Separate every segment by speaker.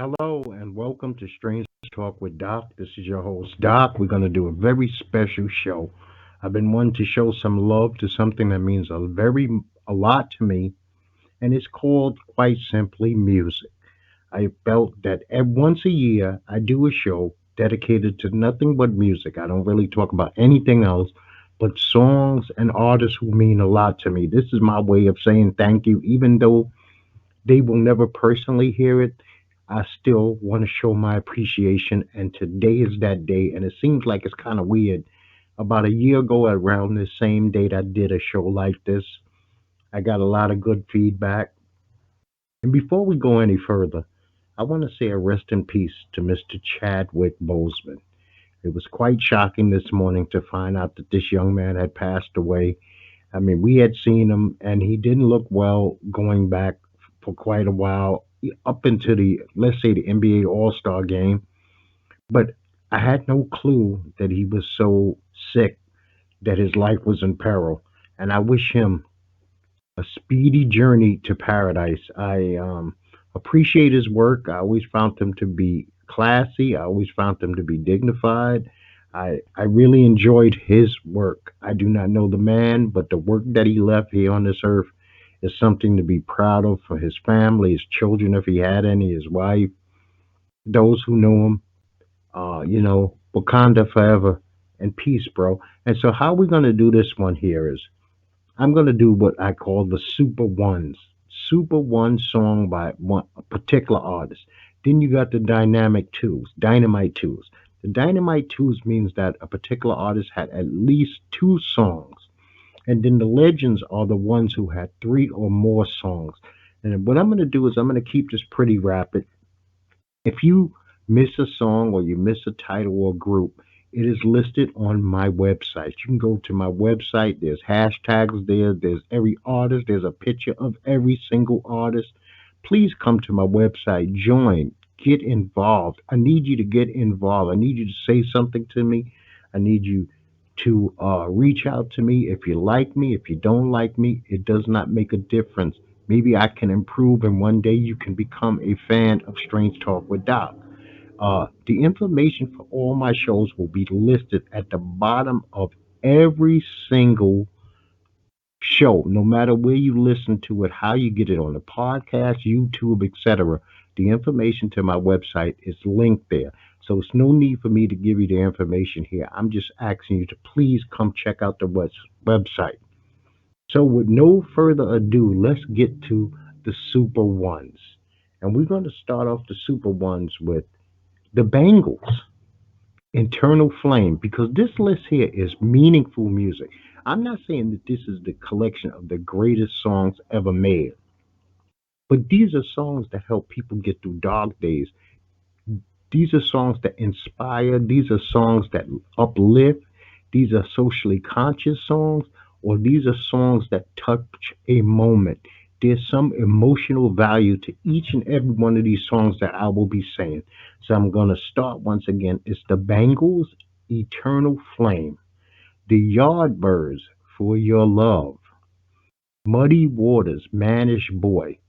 Speaker 1: Hello and welcome to Strange Talk with Doc. This is your host, Doc. We're going to do a very special show. I've been wanting to show some love to something that means a lot to me, and it's called quite simply music. I felt that once a year I do a show dedicated to nothing but music. I don't really talk about anything else but songs and artists who mean a lot to me. This is my way of saying thank you, even though they will never personally hear it. I still want to show my appreciation, and today is that day. And it seems like it's kind of weird. About a year ago, around this same date, I did a show like this. I got a lot of good feedback. And before we go any further, I want to say a rest in peace to Mr. Chadwick Boseman. It was quite shocking this morning to find out that this young man had passed away. I mean, we had seen him, and he didn't look well going back for quite a while, up into the, let's say, the NBA All Star game. But I had no clue that he was so sick that his life was in peril. And I wish him a speedy journey to paradise. I appreciate his work. I always found him to be classy. I always found him to be dignified. I really enjoyed his work. I do not know the man, but the work that he left here on this earth is something to be proud of for his family, his children, if he had any, his wife, those who know him. Wakanda forever and peace, bro. And so, how we're gonna do this one here is I'm gonna do what I call the super ones. Super one song by one a particular artist. Then you got the dynamite twos. The dynamite twos means that a particular artist had at least two songs. And then the legends are the ones who had three or more songs. And what I'm going to do is I'm going to keep this pretty rapid. If you miss a song or you miss a title or group, it is listed on my website. You can go to my website. There's hashtags there. There's every artist. There's a picture of every single artist. Please come to my website. Join. Get involved. I need you to get involved. I need you to say something to me. I need you to reach out to me. If you like me, if you don't like me, it does not make a difference. Maybe I can improve, and one day you can become a fan of Strange Talk with Doc. The information for all my shows will be listed at the bottom of every single show, no matter where you listen to it, how you get it on the podcast, YouTube, etc. The information to my website is linked there. So it's no need for me to give you the information here. I'm just asking you to please come check out the website. So with no further ado, let's get to the super ones. And we're going to start off the super ones with the Bangles. Internal flame, because this list here is meaningful music. I'm not saying that this is the collection of the greatest songs ever made, but these are songs that help people get through dark days. These are songs that inspire, these are songs that uplift, these are socially conscious songs, or these are songs that touch a moment. There's some emotional value to each and every one of these songs that I will be saying. So I'm going to start once again. It's the Bangles, Eternal Flame, the Yardbirds, For Your Love, Muddy Waters, Mannish Boy.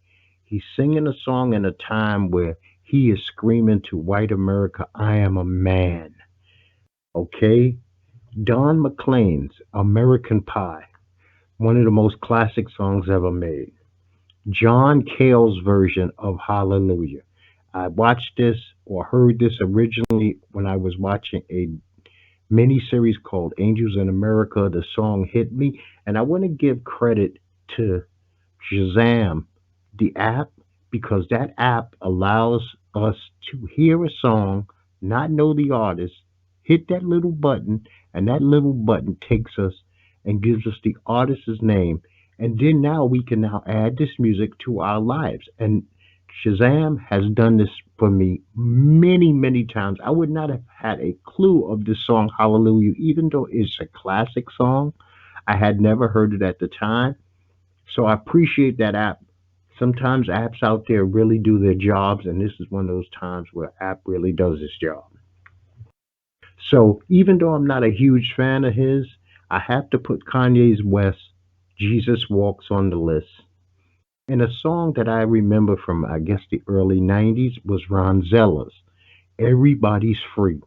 Speaker 1: He's singing a song in a time where he is screaming to white America, I am a man. Okay? Don McLean's American Pie, one of the most classic songs ever made. John Cale's version of Hallelujah. I watched this or heard this originally when I was watching a mini series called Angels in America. The song hit me, and I want to give credit to Shazam, the app, because that app allows us to hear a song, not know the artist, hit that little button, and that little button takes us and gives us the artist's name. And then now we can now add this music to our lives. And Shazam has done this for me many, many times. I would not have had a clue of this song, Hallelujah, even though it's a classic song. I had never heard it at the time. So I appreciate that app. Sometimes apps out there really do their jobs, and this is one of those times where app really does its job. So even though I'm not a huge fan of his, I have to put Kanye's West, Jesus Walks on the list. And a song that I remember from, I guess, the early 90s was Ronzella's Everybody's Free.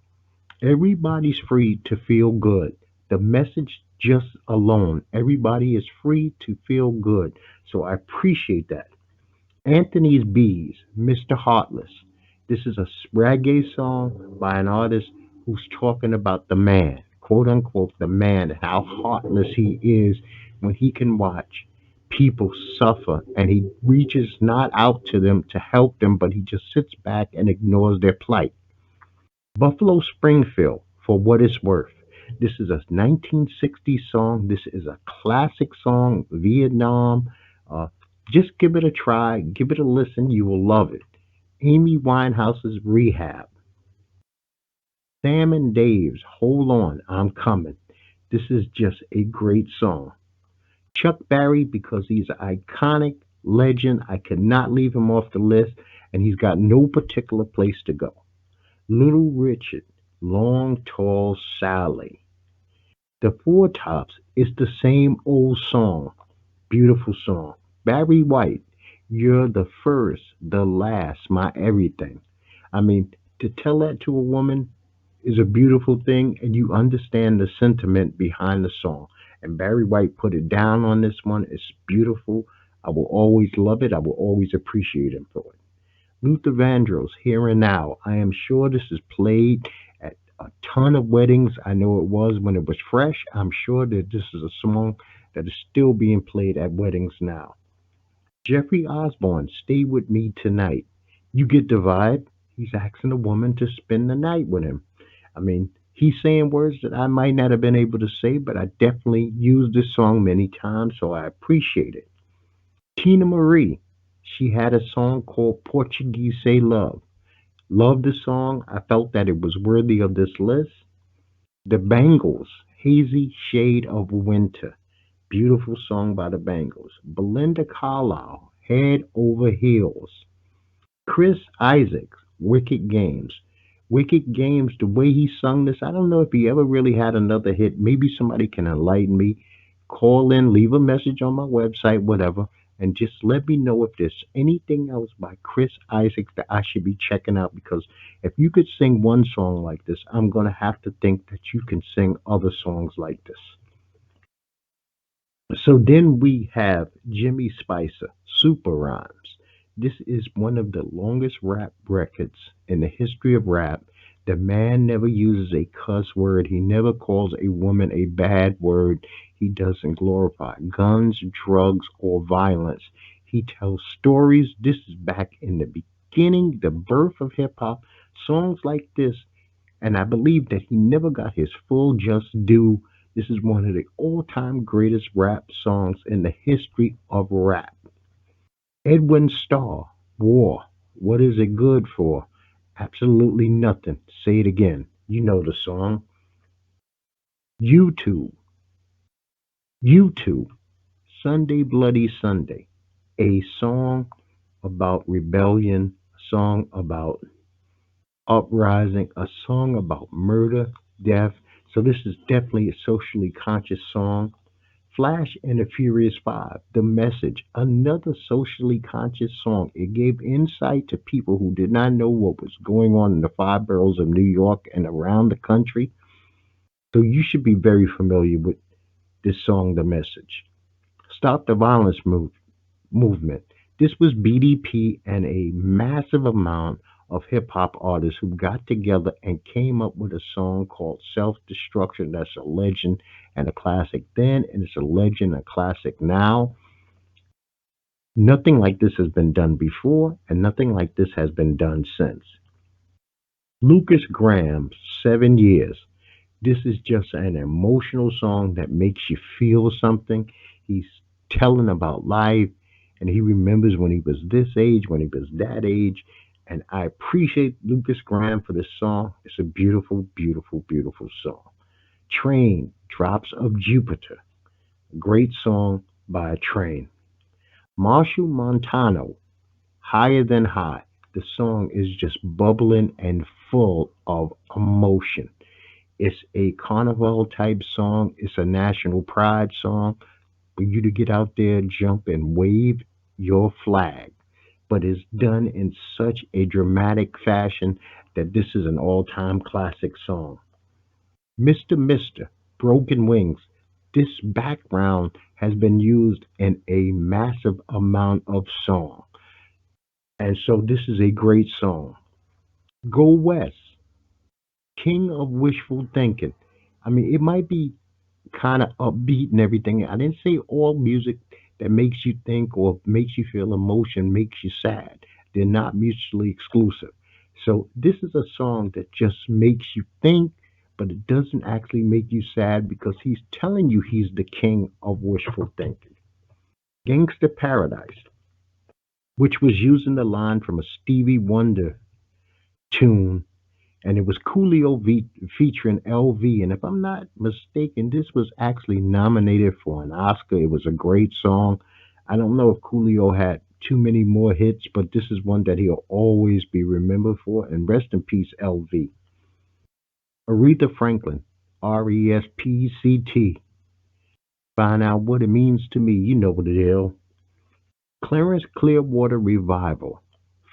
Speaker 1: Everybody's free to feel good. The message just alone, everybody is free to feel good. So I appreciate that. Anthony's Bees, Mr. Heartless. This is a reggae song by an artist who's talking about the man, quote unquote, the man, and how heartless he is when he can watch people suffer and he reaches not out to them to help them, but he just sits back and ignores their plight. Buffalo Springfield, for what it's worth. This is a 1960s song. This is a classic song, Vietnam. Uh, just give it a try, give it a listen. You will love it. Amy Winehouse's Rehab. Sam and Dave's Hold On, I'm Coming. This is just a great song. Chuck Berry, because he's an iconic legend. I cannot leave him off the list, and he's got no particular place to go. Little Richard, Long Tall Sally. The Four Tops is the same old song. Beautiful song. Barry White, You're the First, the Last, My Everything. I mean, to tell that to a woman is a beautiful thing, and you understand the sentiment behind the song. And Barry White put it down on this one. It's beautiful. I will always love it. I will always appreciate him for it. Luther Vandross, Here and Now. I am sure this is played at a ton of weddings. I know it was when it was fresh. I'm sure that this is a song that is still being played at weddings now. Jeffrey Osborne, Stay With Me Tonight. You get the vibe. He's asking a woman to spend the night with him. I mean, he's saying words that I might not have been able to say, but I definitely used this song many times, so I appreciate it. Tina Marie, she had a song called Portuguese Say Love. Loved the song. I felt that it was worthy of this list. The Bangles, Hazy Shade of Winter. Beautiful song by the Bangles. Belinda Carlisle, Head Over Heels. Chris Isaacs, Wicked Games. Wicked Games, the way he sung this, I don't know if he ever really had another hit. Maybe somebody can enlighten me. Call in, leave a message on my website, whatever, and just let me know if there's anything else by Chris Isaacs that I should be checking out. Because if you could sing one song like this, I'm going to have to think that you can sing other songs like this. So then we have Jimmy Spicer, Super Rhymes. This is one of the longest rap records in the history of rap. The man never uses a cuss word. He never calls a woman a bad word. He doesn't glorify guns, drugs, or violence. He tells stories. This is back in the beginning, the birth of hip hop. Songs like this, and I believe that he never got his full just due. This is one of the all time greatest rap songs in the history of rap. Edwin Starr, War. What is it good for? Absolutely nothing. Say it again. You know the song. YouTube. YouTube. Sunday Bloody Sunday. A song about rebellion, a song about uprising, a song about murder, death. So this is definitely a socially conscious song. Flash and the Furious Five, The Message, another socially conscious song. It gave insight to people who did not know what was going on in the five boroughs of New York and around the country. So you should be very familiar with this song, The Message. Stop the Violence Movement. This was BDP and a massive amount of hip hop artists who got together and came up with a song called Self Destruction. That's a legend and a classic then, and it's a legend, a classic now. Nothing like this has been done before, and nothing like this has been done since. Lucas Graham, 7 Years. This is just an emotional song that makes you feel something. He's telling about life, and he remembers when he was this age, when he was that age. And I appreciate Lucas Graham for this song. It's a beautiful, beautiful, beautiful song. Train, Drops of Jupiter. Great song by Train. Marshall Montano, Higher Than High. The song is just bubbling and full of emotion. It's a carnival type song. It's a national pride song for you to get out there, jump and wave. your flag, but it's done in such a dramatic fashion that this is an all-time classic song. Mr. Broken Wings. This background has been used in a massive amount of song. And so this is a great song. Go West, King of Wishful Thinking. I mean, it might be kind of upbeat and everything. I didn't say all music that makes you think or makes you feel emotion makes you sad. They're not mutually exclusive. So this is a song that just makes you think, but it doesn't actually make you sad because he's telling you he's the king of wishful thinking. Gangsta Paradise, which was using the line from a Stevie Wonder tune, and it was featuring LV. And if I'm not mistaken, this was actually nominated for an Oscar. It was a great song. I don't know if Coolio had too many more hits, but this is one that he'll always be remembered for. And rest in peace, LV. Aretha Franklin, RESPCT. Find out what it means to me. You know what it is. Clarence Clearwater Revival,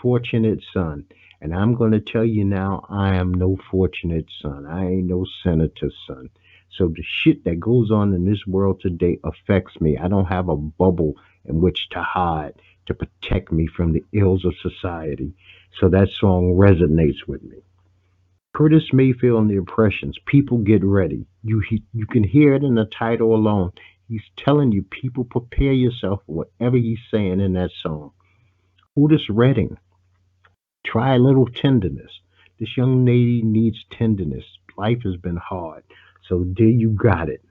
Speaker 1: Fortunate Son. And I'm going to tell you now, I am no fortunate son. I ain't no senator's son. So the shit that goes on in this world today affects me. I don't have a bubble in which to hide to protect me from the ills of society. So that song resonates with me. Curtis Mayfield and the Impressions, People Get Ready. You can hear it in the title alone. He's telling you, people prepare yourself for whatever he's saying in that song. Otisredding, Try a Little Tenderness. This young lady needs tenderness. Life has been hard. So there you got it.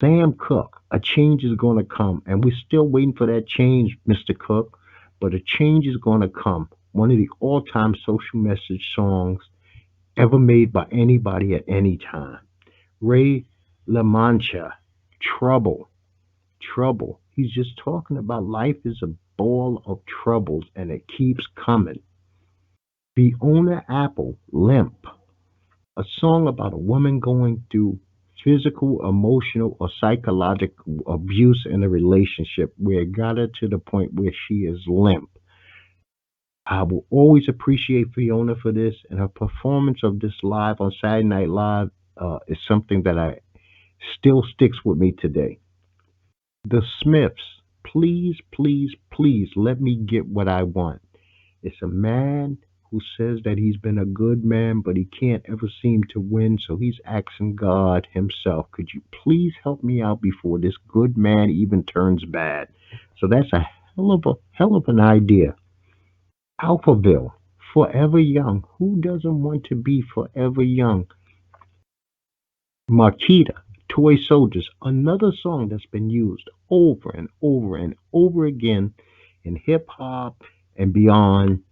Speaker 1: Sam Cooke, a change is going to come. And we're still waiting for that change, Mr. Cook. But a change is going to come. One of the all time social message songs ever made by anybody at any time. Ray LaMancha, Trouble. Trouble. He's just talking about life is a ball of troubles and it keeps coming. Fiona Apple, Limp, a song about a woman going through physical, emotional, or psychological abuse in a relationship where it got her to the point where she is limp. I will always appreciate Fiona for this, and her performance of this live on Saturday Night Live is something that I still sticks with me today. The Smiths, please, please, please let me get what I want. It's a man who says that he's been a good man, but he can't ever seem to win, so he's asking God himself, could you please help me out before this good man even turns bad? So that's a hell of an idea. Alphaville, Forever Young. Who doesn't want to be forever young? Marquita, Toy Soldiers, another song that's been used over and over and over again in hip hop and beyond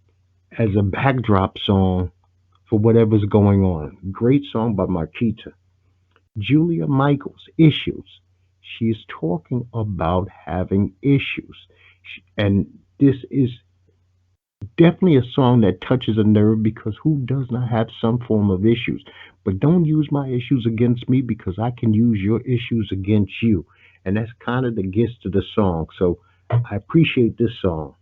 Speaker 1: as a backdrop song for whatever's going on. Great song by Marquita. Julia Michaels, Issues. She's talking about having issues. And this is definitely a song that touches a nerve because who does not have some form of issues? But don't use my issues against me because I can use your issues against you. And that's kind of the gist of the song. So I appreciate this song.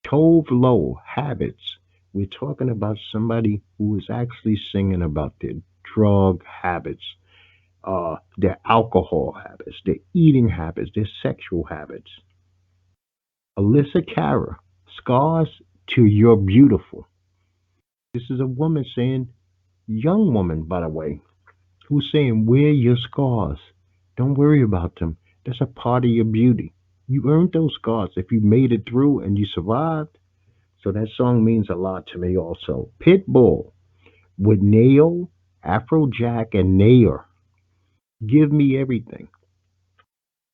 Speaker 1: Tove Lo, Habits. We're talking about somebody who is actually singing about their drug habits, their alcohol habits, their eating habits, their sexual habits. Alyssa Cara, Scars to You're Beautiful. This is a woman saying, young woman, by the way, who's saying, wear your scars. Don't worry about them. That's a part of your beauty. You earned those scars if you made it through and you survived. So that song means a lot to me also. Pitbull with Nail, Afrojack, and Nair. Give me everything.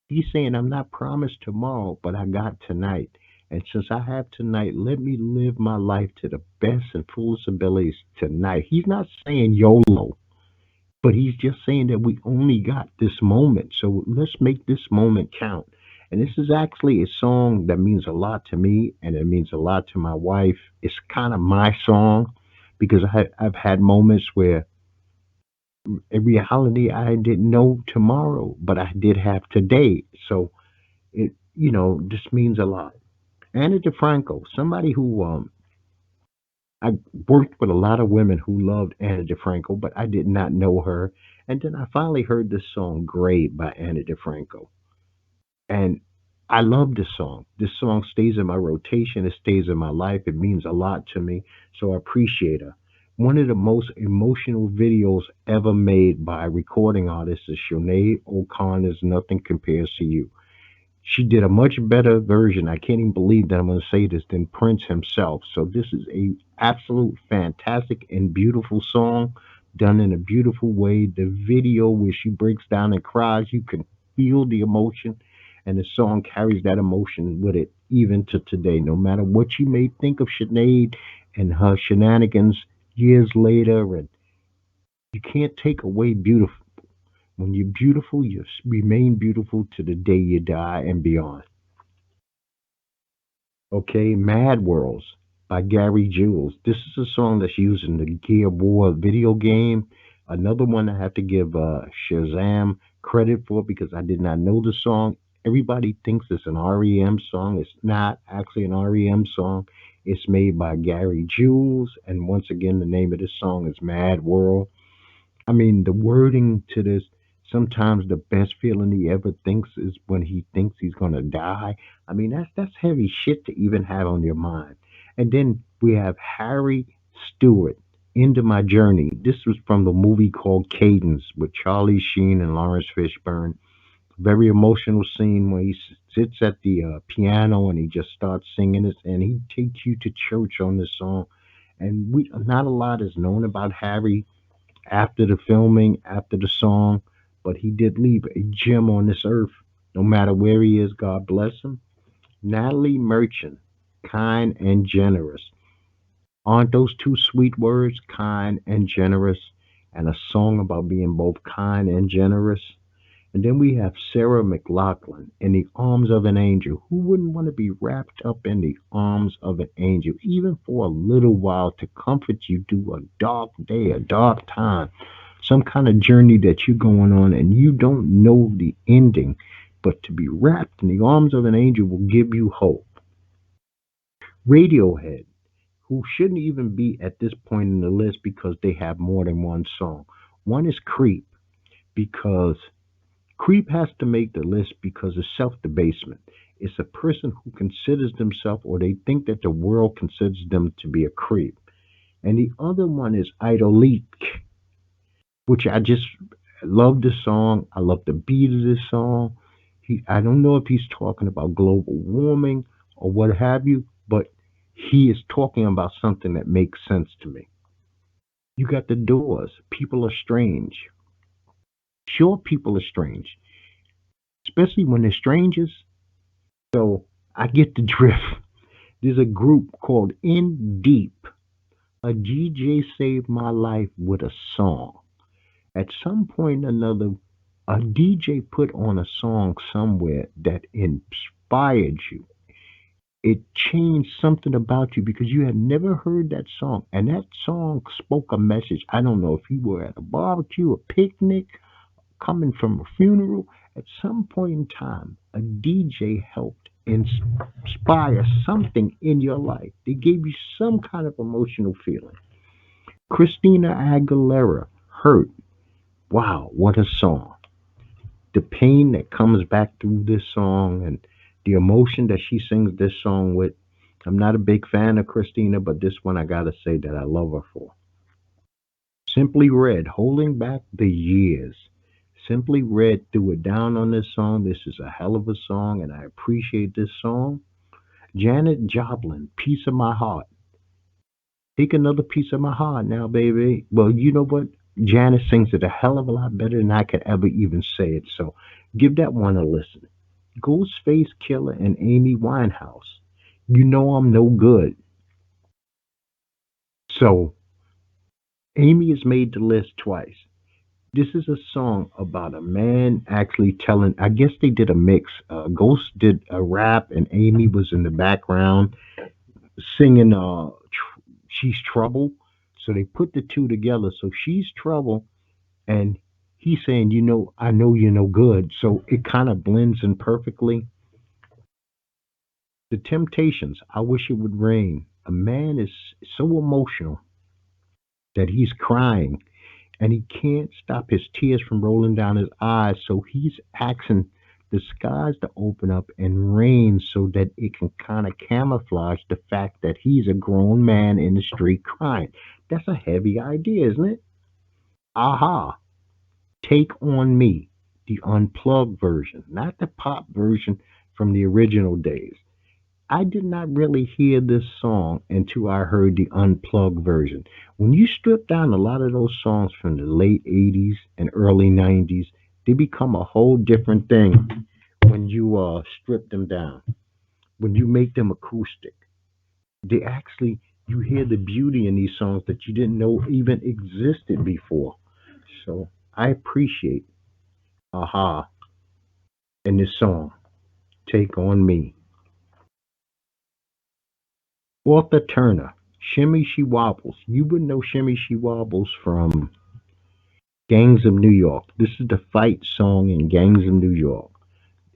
Speaker 1: He's saying, I'm not promised tomorrow, but I got tonight. And since I have tonight, let me live my life to the best and fullest abilities tonight. He's not saying YOLO, but he's just saying that we only got this moment. So let's make this moment count. And this is actually a song that means a lot to me and it means a lot to my wife. It's kind of my song because I've had moments where in reality I didn't know tomorrow, but I did have today. So it this means a lot. Anna DeFranco, somebody who I worked with a lot of women who loved Anna DeFranco, but I did not know her. And then I finally heard this song, Gray, by Anna DeFranco. And I love this song. This song stays in my rotation, it stays in my life. It means a lot to me. So I appreciate her. One of the most emotional videos ever made by a recording artist is Sinead O'Connor's Nothing Compares to You. She did a much better version. I can't even believe that I'm going to say this than Prince himself. So this is a absolute fantastic and beautiful song done in a beautiful way. The video where she breaks down and cries, you can feel the emotion, and the song carries that emotion with it even to today. No matter what you may think of Sinead and her shenanigans years later, and you can't take away beautiful. When you're beautiful, you remain beautiful to the day you die and beyond. Okay, Mad Worlds by Gary Jules. This is a song that's used in the Gear of War video game. Another one I have to give Shazam credit for because I did not know the song. Everybody thinks it's an REM song. It's not actually an REM song. It's made by Gary Jules, and once again, the name of this song is Mad World. I mean, the wording to this, sometimes the best feeling he ever thinks is when he thinks he's gonna die. I mean, that's heavy shit to even have on your mind. And then we have Harry Stewart, Into My Journey. This was from the movie called Cadence with Charlie Sheen and Lawrence Fishburne. Very emotional scene where he sits at the piano and he just starts singing it, and he takes you to church on this song. And we not a lot is known about Harry after the filming, after the song, but he did leave a gem on this earth. No matter where he is, God bless him. Natalie Merchant, kind and generous. Aren't those two sweet words, kind and generous? And a song about being both kind and generous. And then we have Sarah McLachlan, In the Arms of an Angel. Who wouldn't want to be wrapped up in the arms of an angel, even for a little while, to comfort you through a dark day, a dark time, some kind of journey that you're going on and you don't know the ending, but to be wrapped in the arms of an angel will give you hope. Radiohead, who shouldn't even be at this point in the list because they have more than one song. One is Creep, because Creep has to make the list because of self debasement. It's a person who considers themselves or they think that the world considers them to be a creep. And the other one is Idolique, which I just love the song. I love the beat of this song. I don't know if he's talking about global warming or what have you, but he is talking about something that makes sense to me. You got the doors. People are strange. Sure, people are strange, especially when they're strangers. So I get the drift. There's a group called In Deep. A DJ saved my life with a song. At some point or another, a DJ put on a song somewhere that inspired you. It changed something about you because you had never heard that song. And that song spoke a message. I don't know if you were at a barbecue, a picnic, coming from a funeral. At some point in time, a DJ helped inspire something in your life. They gave you some kind of emotional feeling. Christina Aguilera, Hurt. Wow, what a song. The pain that comes back through this song and the emotion that she sings this song with. I'm not a big fan of Christina, but this one I gotta say that I love her for. Simply Red, Holding Back the Years. Simply Red threw it down on this song. This is a hell of a song, and I appreciate this song. Janet Joplin, Piece of My Heart. Take another piece of my heart now, baby. Well, you know what? Janet sings it a hell of a lot better than I could ever even say it. So give that one a listen. Ghostface Killer and Amy Winehouse. You know I'm no good. So Amy has made the list twice. This is a song about a man actually telling. I guess they did a mix. Ghost did a rap, and Amy was in the background singing. She's trouble. So they put the two together. So she's trouble, and he's saying, I know you're no good. So it kind of blends in perfectly. The Temptations, I Wish It Would Rain. A man is so emotional that he's crying and he can't stop his tears from rolling down his eyes. So he's asking the skies to open up and rain so that it can kind of camouflage the fact that he's a grown man in the street crying. That's a heavy idea, isn't it? Aha. Take on Me, the unplugged version, not the pop version from the original days. I did not really hear this song until I heard the unplugged version. When you strip down a lot of those songs from the late 80s and early 90s, they become a whole different thing when you strip them down. When you make them acoustic, they actually, you hear the beauty in these songs that you didn't know even existed before. So I appreciate Aha in this song, Take on Me. Arthur Turner, Shimmy She Wobbles. You would know Shimmy She Wobbles from Gangs of New York. This is the fight song in Gangs of New York.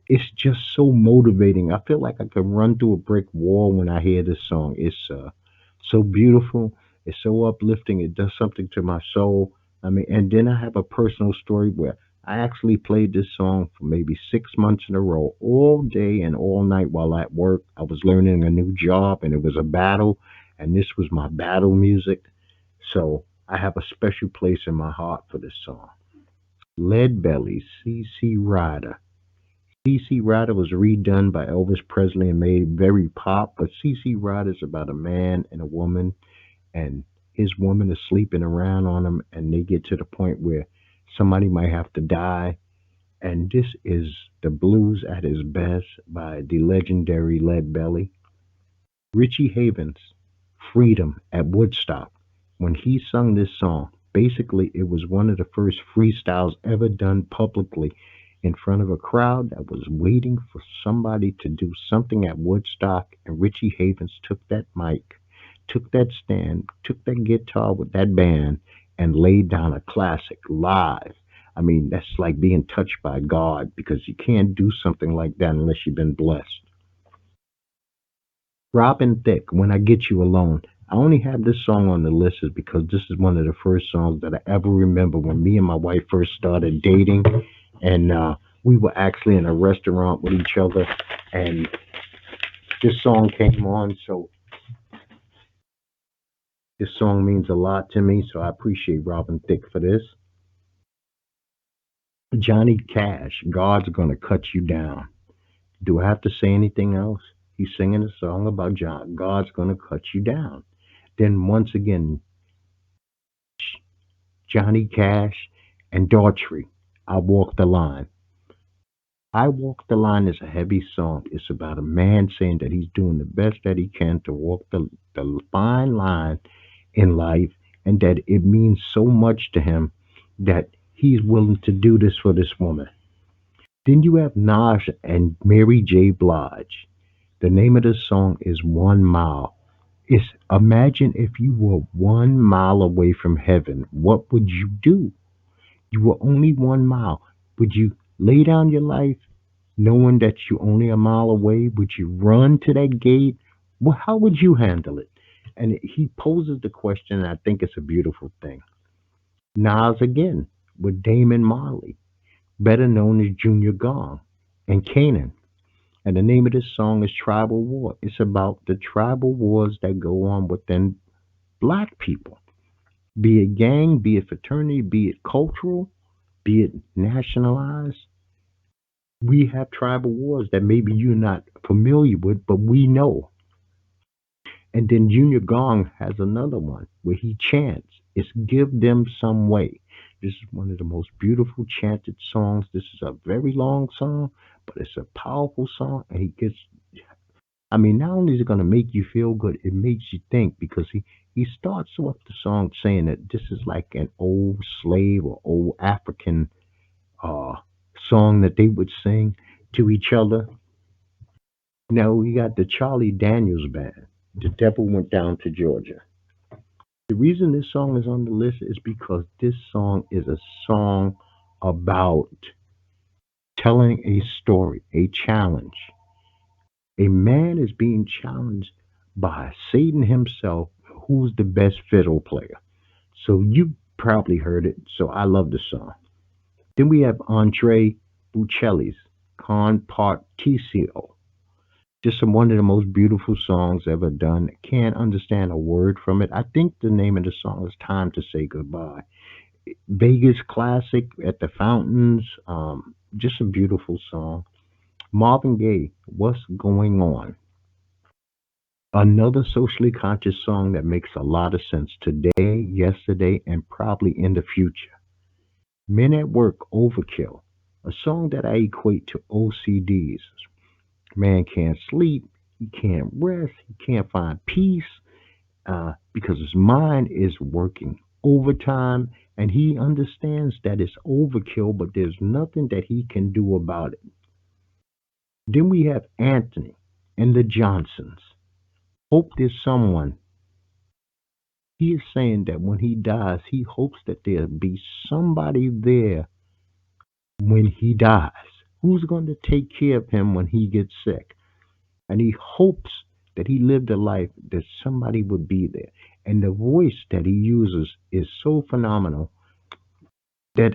Speaker 1: It's just so motivating. I feel like I could run through a brick wall when I hear this song. It's so beautiful. It's so uplifting. It does something to my soul. I mean, and then I have a personal story where I actually played this song for maybe 6 months in a row, all day and all night while at work. I was learning a new job and it was a battle, and this was my battle music. So I have a special place in my heart for this song. Lead Belly, CC Rider. CC Rider was redone by Elvis Presley and made very pop, but CC Rider is about a man and a woman, and his woman is sleeping around on him, and they get to the point where somebody might have to die. And this is the blues at his best by the legendary Lead Belly. Richie Havens, Freedom at Woodstock. When he sung this song, basically it was one of the first freestyles ever done publicly in front of a crowd that was waiting for somebody to do something at Woodstock. And Richie Havens took that mic, took that stand, took that guitar with that band, and laid down a classic live. I mean, that's like being touched by God because you can't do something like that unless you've been blessed. Robin Thicke, When I Get You Alone. I only have this song on the list is because this is one of the first songs that I ever remember when me and my wife first started dating, and we were actually in a restaurant with each other, and this song came on. So this song means a lot to me. So I appreciate Robin Thicke for this. Johnny Cash, God's Gonna Cut You Down. Do I have to say anything else? He's singing a song about God's gonna cut you down. Then once again, Johnny Cash and Daughtry, I Walk the Line. I Walk the Line is a heavy song. It's about a man saying that he's doing the best that he can to walk the fine line in life, and that it means so much to him that he's willing to do this for this woman. Then you have Nas and Mary J. Blige. The name of the song is 1 Mile. It's imagine if you were 1 mile away from heaven, what would you do? You were only 1 mile. Would you lay down your life knowing that you're only a mile away? Would you run to that gate? Well, how would you handle it? And he poses the question, and I think it's a beautiful thing. Nas again with Damon Marley, better known as Junior Gong, and Kanan. And the name of this song is Tribal War. It's about the tribal wars that go on within black people, be it gang, be it fraternity, be it cultural, be it nationalized. We have tribal wars that maybe you're not familiar with, but we know. And then Junior Gong has another one where he chants, it's Give Them Some Way. This is one of the most beautiful chanted songs. This is a very long song, but it's a powerful song. And he gets, I mean, not only is it going to make you feel good, it makes you think because he starts off the song saying that this is like an old slave or old African uh, song that they would sing to each other. Now we got the Charlie Daniels Band. The Devil Went Down to Georgia. The reason this song is on the list is because this song is a song about telling a story, a challenge. A man is being challenged by Satan himself, who's the best fiddle player. So you probably heard it. So I love the song. Then we have Andre Bocelli's Con Partitio. Just one of the most beautiful songs ever done. Can't understand a word from it. I think the name of the song is Time to Say Goodbye. Vegas classic at the fountains. Just a beautiful song. Marvin Gaye, What's Going On? Another socially conscious song that makes a lot of sense today, yesterday, and probably in the future. Men at Work, Overkill, a song that I equate to OCDs. Man can't sleep, he can't rest, he can't find peace because his mind is working overtime and he understands that it's overkill, but there's nothing that he can do about it. Then we have Anthony and the Johnsons. Hope there's someone. He is saying that when he dies, he hopes that there'll be somebody there when he dies who's going to take care of him when he gets sick. And he hopes that he lived a life that somebody would be there. And the voice that he uses is so phenomenal that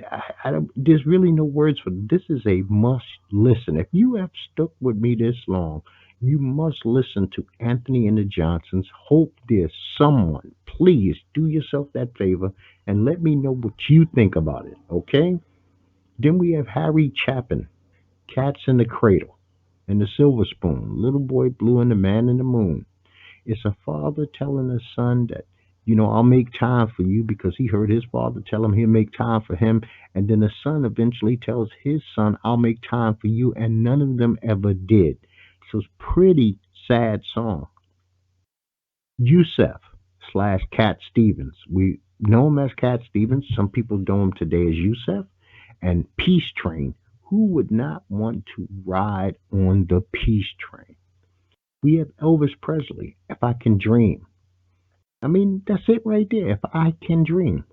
Speaker 1: there's really no words for it. This is a must listen. If you have stuck with me this long, you must listen to Anthony and the Johnsons. Hope there's someone. Please do yourself that favor and let me know what you think about it, okay? Then we have Harry Chapin, Cats in the Cradle, and the Silver Spoon, Little Boy Blue and the Man in the Moon. It's a father telling his son that, I'll make time for you because he heard his father tell him he'll make time for him. And then the son eventually tells his son, I'll make time for you. And none of them ever did. So it's pretty sad song. Yusef slash Cat Stevens. We know him as Cat Stevens. Some people know him today as Yusef. And Peace Train. Who would not want to ride on the Peace Train? We have Elvis Presley, If I Can Dream. I mean, that's it right there. If I Can Dream.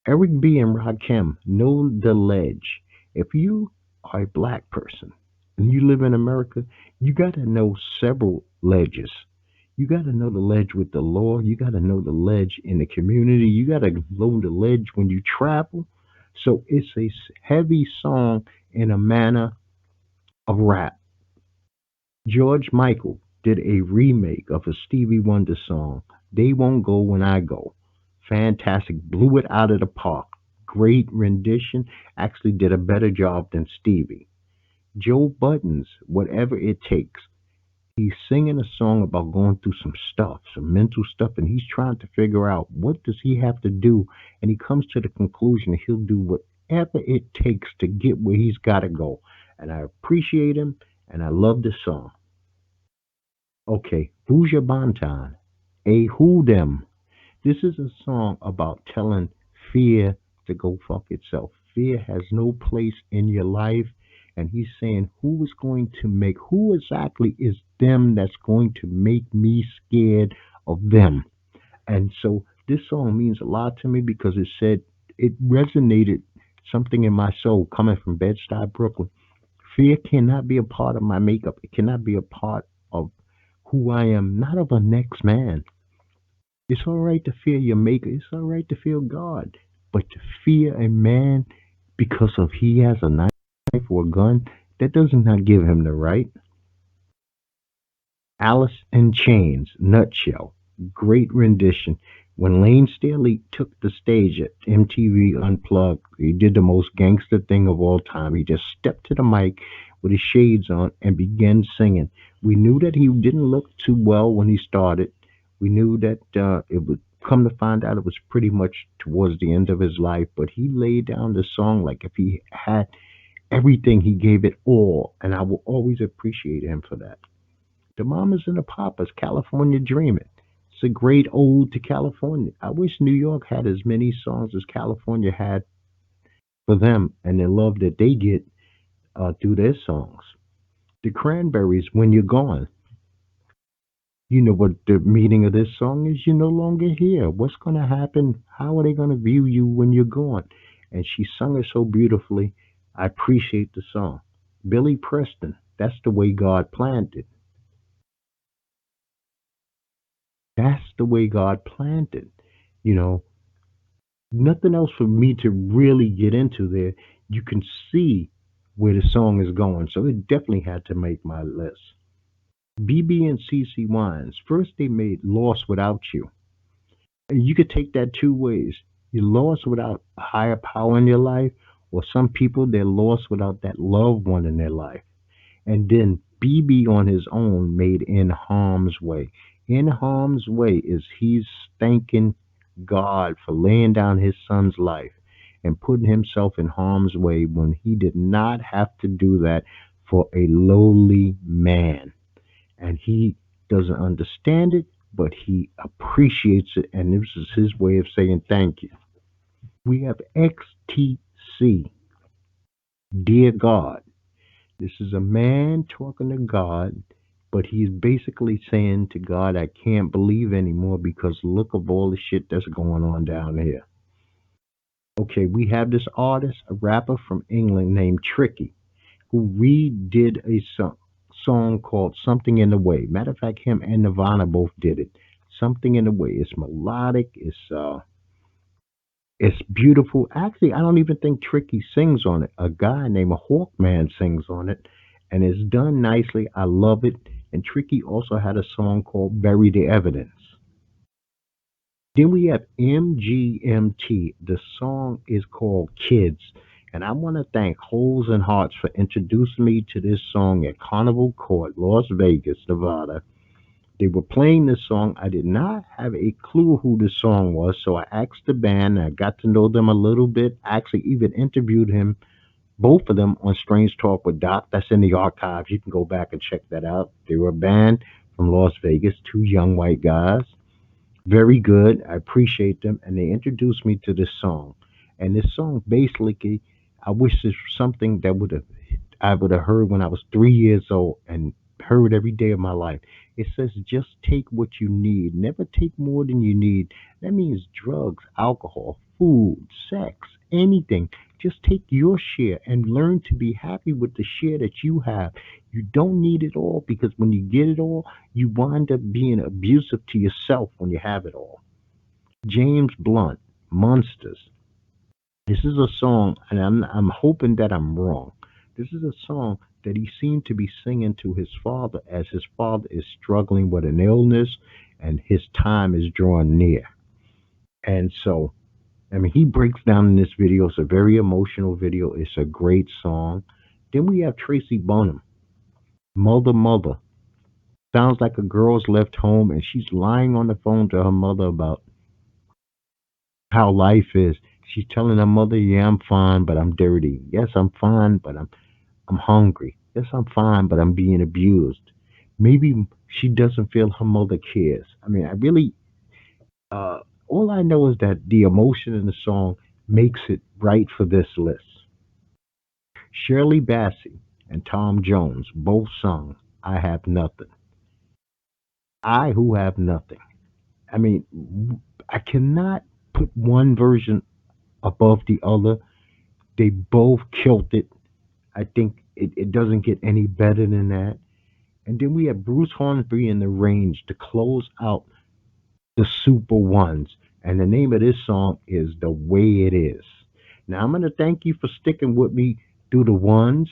Speaker 1: Eric B. and Rakim, Know the Ledge. If you are a black person and you live in America, you got to know several ledges. You got to know the ledge with the law. You got to know the ledge in the community. You got to know the ledge when you travel. So it's a heavy song in a manner of rap. George Michael did a remake of a Stevie Wonder song, They Won't Go When I Go. Fantastic. Blew it out of the park. Great rendition. Actually did a better job than Stevie. Joe Buttons, Whatever It Takes. He's singing a song about going through some stuff, some mental stuff, and he's trying to figure out what does he have to do. And he comes to the conclusion that he'll do whatever it takes to get where he's got to go. And I appreciate him, and I love the song. Okay, Buja Banton, A Who Dem. This is a song about telling fear to go fuck itself. Fear has no place in your life. And he's saying, who exactly is them that's going to make me scared of them? And so this song means a lot to me because it resonated something in my soul coming from Bed-Stuy, Brooklyn. Fear cannot be a part of my makeup. It cannot be a part of who I am, not of a next man. It's all right to fear your maker. It's all right to fear God. But to fear a man because of he has a knife or a gun, that does not give him the right. Alice in Chains, Nutshell. Great rendition. When Lane Staley took the stage at MTV Unplugged, he did the most gangster thing of all time. He just stepped to the mic with his shades on and began singing. We knew that he didn't look too well when he started. We knew that it would come to find out it was pretty much towards the end of his life, but he laid down the song like if he had everything, he gave it all, and I will always appreciate him for that. The Mamas and the Papas, California Dreaming. It's a great ode to California. I wish New York had as many songs as California had for them and the love that they get through their songs. The Cranberries, When You're Gone. You know what the meaning of this song is? You're no longer here. What's going to happen? How are they going to view you when you're gone? And she sung it so beautifully. I appreciate the song. Billy Preston, That's the way God planned it. That's the way God planned it. You know, nothing else for me to really get into there. You can see where the song is going. So it definitely had to make my list. BB and CC Wines. First, they made Lost Without You. And you could take that two ways. You're lost without a higher power in your life, or some people, they're lost without that loved one in their life. And then BB on his own made In Harm's Way. In Harm's Way is he's thanking God for laying down his son's life and putting himself in harm's way when he did not have to do that for a lowly man. And he doesn't understand it, but he appreciates it. And this is his way of saying thank you. We have XTC, Dear God. This is a man talking to God, but he's basically saying to God, I can't believe anymore because look of all the shit that's going on down here. Okay, we have this artist, a rapper from England named Tricky, who redid a song called Something in the Way. Matter of fact, him and Nirvana both did it. Something in the Way. It's melodic, it's beautiful. Actually, I don't even think Tricky sings on it. A guy named Hawkman sings on it, and it's done nicely. I love it. And Tricky also had a song called Bury the Evidence. Then we have MGMT. The song is called Kids. And I want to thank Holes and Hearts for introducing me to this song at Carnival Court, Las Vegas, Nevada. They were playing this song. I did not have a clue who the song was, so I asked the band. I got to know them a little bit. I actually even interviewed him, both of them, on Strange Talk with Doc. That's in the archives. You can go back and check that out. They were a band from Las Vegas, two young white guys. Very good. I appreciate them. And they introduced me to this song. And this song basically, I wish this was something that I would have heard when I was 3 years old and heard every day of my life. It says just take what you need. Never take more than you need. That means drugs, alcohol, food, sex, anything. Just take your share and learn to be happy with the share that you have. You don't need it all because when you get it all, you wind up being abusive to yourself when you have it all. James Blunt, Monsters. This is a song, and I'm hoping that I'm wrong. This is a song that he seemed to be singing to his father as his father is struggling with an illness and his time is drawing near. And so, I mean, he breaks down in this video. It's a very emotional video. It's a great song. Then we have Tracy Bonham, Mother Mother. Sounds like a girl's left home and she's lying on the phone to her mother about how life is. She's telling her mother, "Yeah, I'm fine, but I'm dirty. Yes, I'm fine, but I'm hungry. Yes, I'm fine, but I'm being abused." Maybe she doesn't feel her mother cares. I mean, I really, all I know is that the emotion in the song makes it right for this list. Shirley Bassey and Tom Jones both sung I Have Nothing. I Who Have Nothing. I mean, I cannot put one version above the other. They both killed it. I think it doesn't get any better than that. And then we have Bruce Hornsby in the range to close out the Super Ones. And the name of this song is The Way It Is. Now, I'm going to thank you for sticking with me through the ones.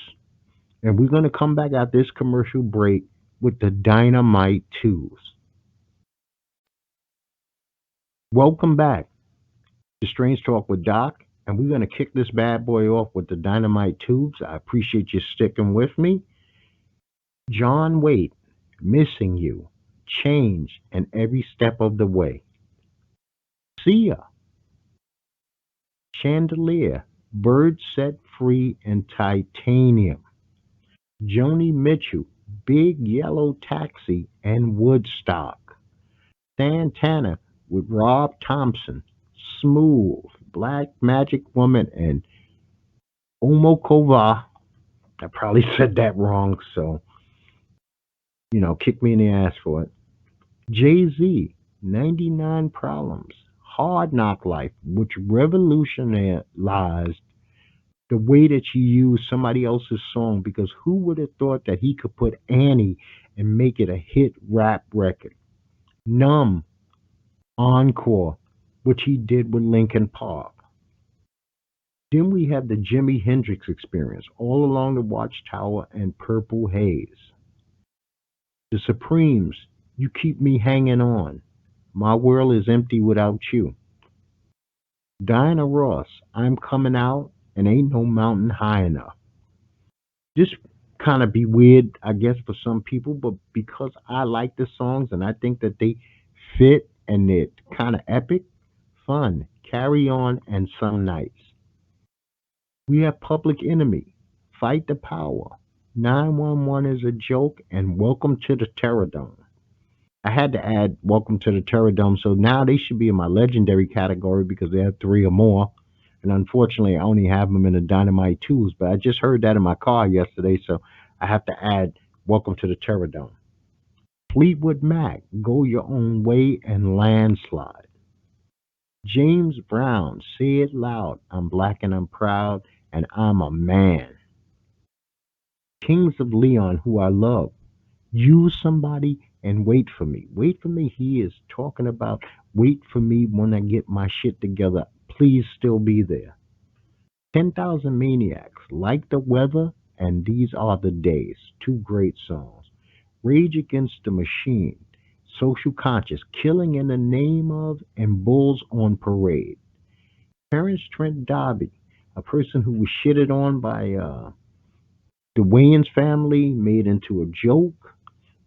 Speaker 1: And we're going to come back at this commercial break with the Dynamite Twos. Welcome back to Strange Talk with Doc. And we're going to kick this bad boy off with the Dynamite Tubes. I appreciate you sticking with me. John Waite, Missing You, Change, and Every Step of the Way. Sia, Chandelier, Bird Set Free, and Titanium. Joni Mitchell, Big Yellow Taxi, and Woodstock. Santana with Rob Thompson, Smooth, Black Magic Woman, and Omokova. I probably said that wrong, so, kick me in the ass for it. Jay Z, 99 Problems, Hard Knock Life, which revolutionized The way that she used somebody else's song, because who would have thought that he could put Annie and make it a hit rap record? Numb, Encore, which he did with Linkin Park. Then we have the Jimi Hendrix Experience, All Along the Watchtower and Purple Haze. The Supremes, You Keep Me Hanging On. My World is Empty Without You. Diana Ross, I'm Coming Out and Ain't No Mountain High Enough. This kind of be weird, I guess, for some people, but because I like the songs and I think that they fit and they're kind of epic, fun, Carry On, and Some Nights. We have Public Enemy, Fight the Power, 911 is a Joke, and Welcome to the Terror Dome. I had to add Welcome to the Terror Dome, so now they should be in my legendary category because they have three or more. And unfortunately, I only have them in the Dynamite 2s, but I just heard that in my car yesterday, so I have to add Welcome to the Terror Dome. Fleetwood Mac, Go Your Own Way, and Landslide. James Brown, Say It Loud, I'm Black and I'm Proud, and I'm a Man. Kings of Leon, who I love, Use Somebody and Wait for Me. Wait for Me, he is talking about wait for me when I get my shit together. Please still be there. 10,000 Maniacs, Like the Weather, and These Are the Days. Two great songs. Rage Against the Machine, Social Conscious, Killing in the Name of, and Bulls on Parade. Terrence Trent D'Arby, a person who was shitted on by the Wayans family, made into a joke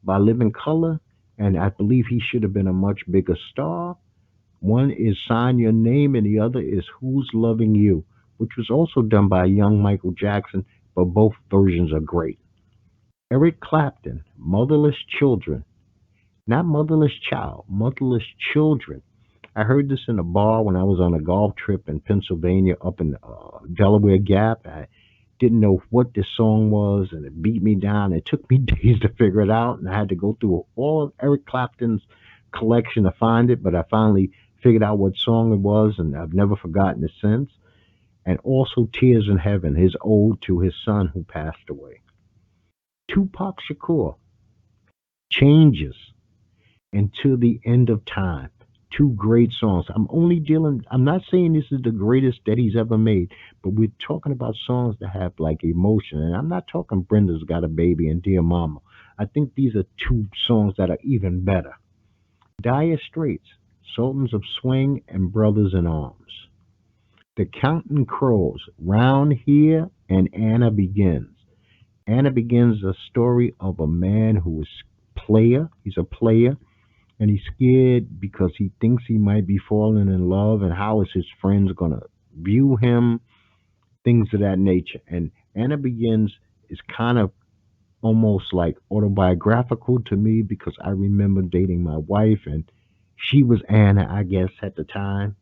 Speaker 1: by Living Color, and I believe he should have been a much bigger star. One is Sign Your Name, and the other is Who's Loving You, which was also done by young Michael Jackson, but both versions are great. Eric Clapton, Motherless Children. Not Motherless Child, Motherless Children. I heard this in a bar when I was on a golf trip in Pennsylvania up in Delaware Gap. I didn't know what this song was, and it beat me down. It took me days to figure it out, and I had to go through all of Eric Clapton's collection to find it, but I finally figured out what song it was, and I've never forgotten it since. And also Tears in Heaven, his ode to his son who passed away. Tupac Shakur, Changes, and To the End of Time. Two great songs. I'm not saying this is the greatest that he's ever made, but we're talking about songs that have like emotion. And I'm not talking Brenda's Got a Baby and Dear Mama. I think these are two songs that are even better. Dire Straits, Sultans of Swing, and Brothers in Arms. The Counting Crows, Round Here, and Anna Begins. Anna Begins a story of a man who is player. He's a player, and he's scared because he thinks he might be falling in love, and how is his friends gonna view him, things of that nature. And Anna Begins is kind of almost like autobiographical to me because I remember dating my wife, and she was Anna, I guess, at the time.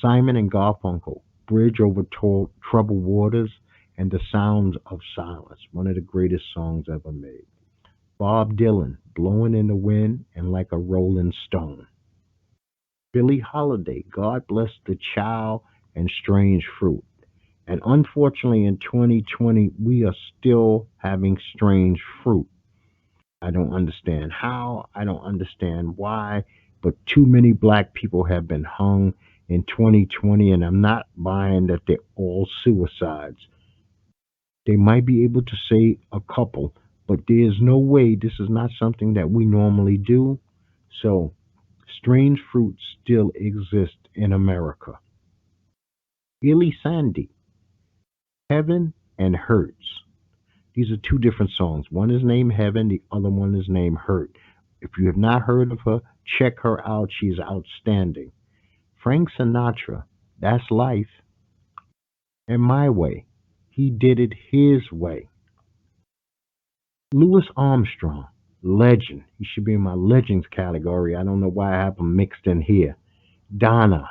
Speaker 1: Simon and Garfunkel, Bridge Over Troubled Waters, and The Sounds of Silence, one of the greatest songs ever made. Bob Dylan, Blowing in the Wind and Like a Rolling Stone. Billie Holiday, God Bless the Child, and Strange Fruit. And unfortunately, in 2020, we are still having strange fruit. I don't understand how, I don't understand why, but too many black people have been hung in 2020, and I'm not buying that they're all suicides. They might be able to say a couple, but there's no way this is not something that we normally do. So, strange fruit still exists in America. Billy Sandy, Heaven and Hurts. These are two different songs. One is named Heaven, the other one is named Hurt. If you have not heard of her, check her out. She's outstanding. Frank Sinatra, That's Life, and My Way. He did it his way. Louis Armstrong, legend. He should be in my legends category. I don't know why I have him mixed in here. Donna,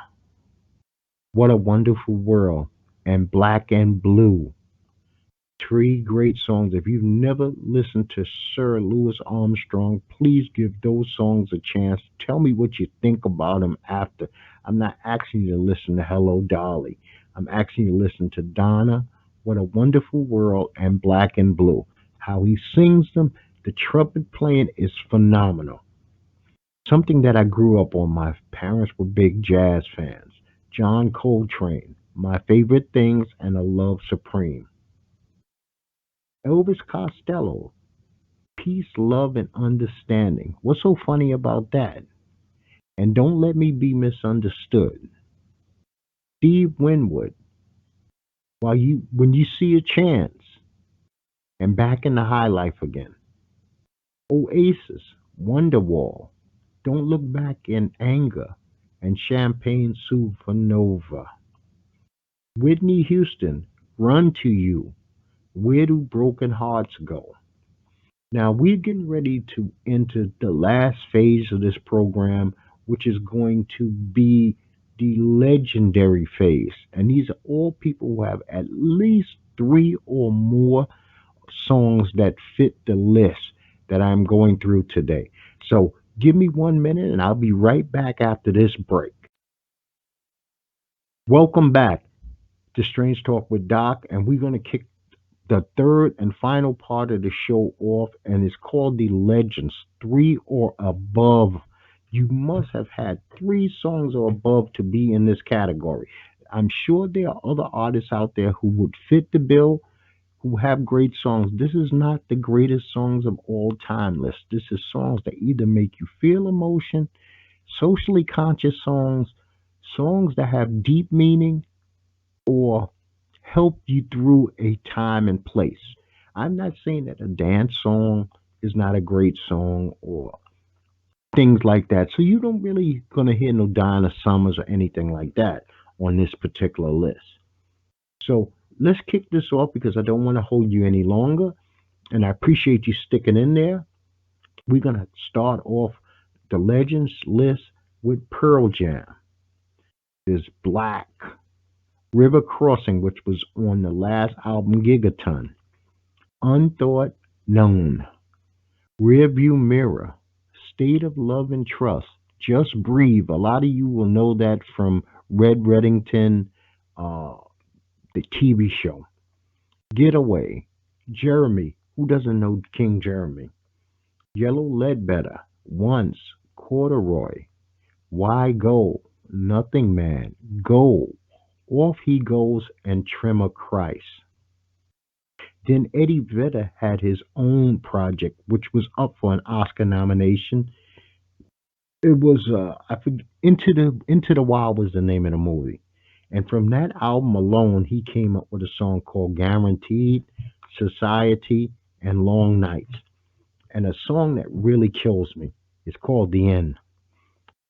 Speaker 1: What a Wonderful World, and Black and Blue. Three great songs. If you've never listened to Sir Louis Armstrong, please give those songs a chance. Tell me what you think about them after. I'm not asking you to listen to Hello Dolly. I'm asking you to listen to Donna, What a Wonderful World, and Black and Blue. How he sings them, the trumpet playing is phenomenal. Something that I grew up on. My parents were big jazz fans. John Coltrane, My Favorite Things, and A Love Supreme. Elvis Costello, Peace, Love, and Understanding. What's so funny about that? And Don't Let Me Be Misunderstood. Steve Winwood, When You See a Chance, and Back in the High Life Again. Oasis, Wonderwall, Don't Look Back in Anger, and Champagne Supernova. Whitney Houston, Run to You, Where Do Broken Hearts Go? Now we're getting ready to enter the last phase of this program, which is going to be the legendary phase. And these are all people who have at least three or more songs that fit the list that I'm going through today. So give me 1 minute and I'll be right back after this break. Welcome back to Strange Talk with Doc, and we're going to kick the third and final part of the show off, and it's called The Legends, three or above. You must have had three songs or above to be in this category. I'm sure there are other artists out there who would fit the bill, who have great songs. This is not the greatest songs of all time list. This is songs that either make you feel emotion, socially conscious songs, songs that have deep meaning, or help you through a time and place. I'm not saying that a dance song is not a great song or things like that. So you don't really gonna hear no Donna Summers or anything like that on this particular list. So let's kick this off because I don't want to hold you any longer, and I appreciate you sticking in there. We're gonna start off the Legends list with Pearl Jam. There's Black, River Crossing, which was on the last album Gigaton, Unthought, Known, Rearview Mirror, State of Love and Trust, Just Breathe. A lot of you will know that from Red Reddington, uh, the TV show. Getaway, Jeremy. Who doesn't know King Jeremy? Yellow Ledbetter, Once, Corduroy, Why Go, Nothing Man, Go, Off He Goes, and Trimmer Christ. Then Eddie Vedder had his own project, which was up for an Oscar nomination. It was I forget, Into the Wild was the name of the movie, and from that album alone, he came up with a song called "Guaranteed," "Society," and "Long Nights." And a song that really kills me is called "The End."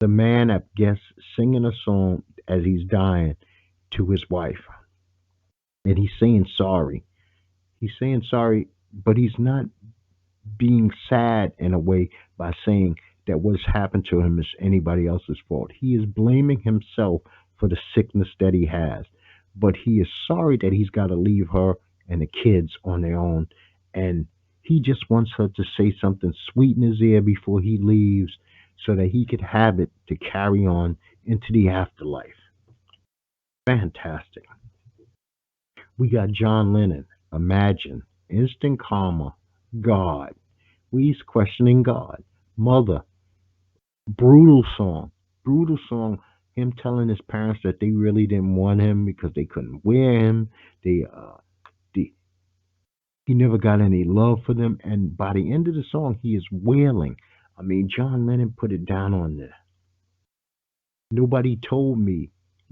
Speaker 1: The man, I guess, singing a song as he's dying to his wife, and he's saying sorry. He's saying sorry, but he's not being sad in a way by saying that what's happened to him is anybody else's fault. He is blaming himself for the sickness that he has, but he is sorry that he's got to leave her and the kids on their own, and he just wants her to say something sweet in his ear before he leaves so that he could have it to carry on into the afterlife. Fantastic. We got John Lennon, Imagine, Instant Karma, God. We's questioning God. Mother, brutal song. Him telling his parents that they really didn't want him because they couldn't wear him. They he never got any love for them, and by the end of the song, he is wailing. I mean, John Lennon put it down on there. Nobody told me.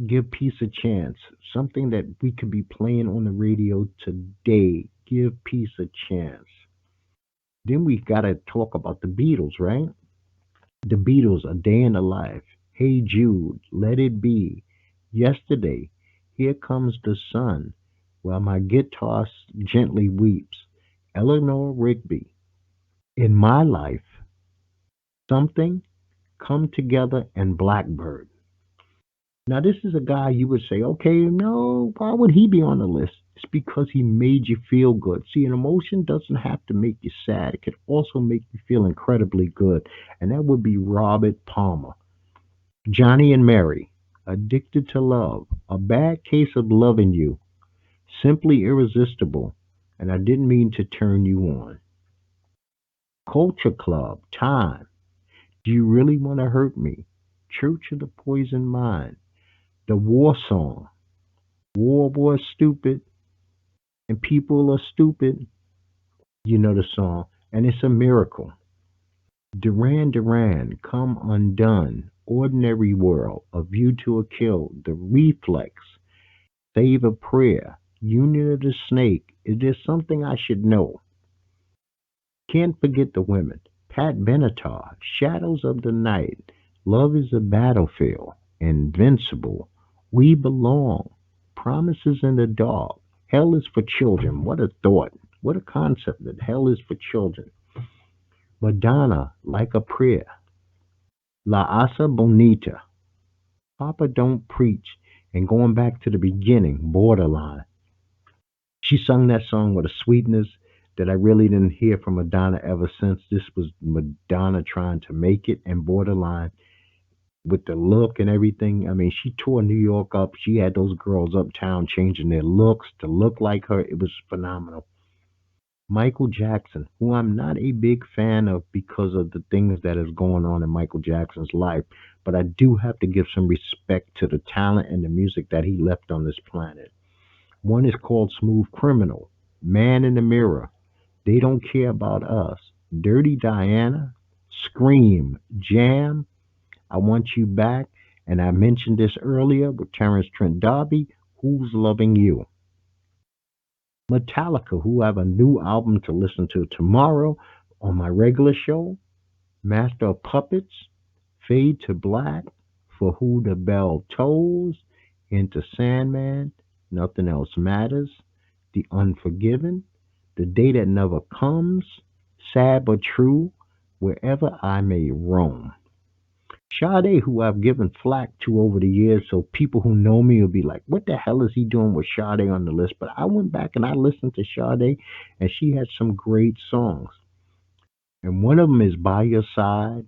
Speaker 1: Give peace a chance. Something that we could be playing on the radio today. Give peace a chance. Then we got to talk about the Beatles, right? The Beatles, A Day in the Life, Hey Jude, Let It Be, Yesterday, Here Comes the Sun, While My Guitar Gently Weeps, Eleanor Rigby, In My Life, Something, Come Together, and Blackbird. Now, this is a guy you would say, okay, no, why would he be on the list? It's because he made you feel good. See, an emotion doesn't have to make you sad. It can also make you feel incredibly good. And that would be Robert Palmer. Johnny and Mary. Addicted to love, a bad case of loving you, simply irresistible, and I didn't mean to turn you on. Culture Club, time. Do you really want to hurt me? Church of the Poison Mind. The War Song. War was stupid and people are stupid. You know the song. And it's a miracle. Duran Duran, Come Undone. Ordinary World. A View to a Kill. The Reflex. Save a Prayer. Union of the Snake. Is there something I should know? Can't forget the women. Pat Benatar, Shadows of the Night, Love is a Battlefield, Invincible, We Belong, Promises in the Dark, Hell is for Children. What a thought. What a concept that hell is for children. Madonna, Like a Prayer, La Asa Bonita, Papa Don't Preach, and going back to the beginning, Borderline. She sung that song with a sweetness that I really didn't hear from Madonna ever since. This was Madonna trying to make it, and Borderline with the look and everything. I mean, she tore New York up. She had those girls uptown changing their looks to look like her. It was phenomenal. Michael Jackson, who I'm not a big fan of because of the things that is going on in Michael Jackson's life, but I do have to give some respect to the talent and the music that he left on this planet. One is called Smooth Criminal, Man in the Mirror, They Don't Care About Us, Dirty Diana, Scream, Jam, I Want You Back, and I mentioned this earlier with Terence Trent D'Arby, Who's Loving You? Metallica, who have a new album to listen to tomorrow on my regular show, Master of Puppets, Fade to Black, For Who the Bell Tolls, Into Sandman, Nothing Else Matters, The Unforgiven, The Day That Never Comes, Sad But True, Wherever I May Roam. Sade, who I've given flack to over the years, so people who know me will be like, what the hell is he doing with Sade on the list? But I went back and I listened to Sade, and she had some great songs. And one of them is By Your Side,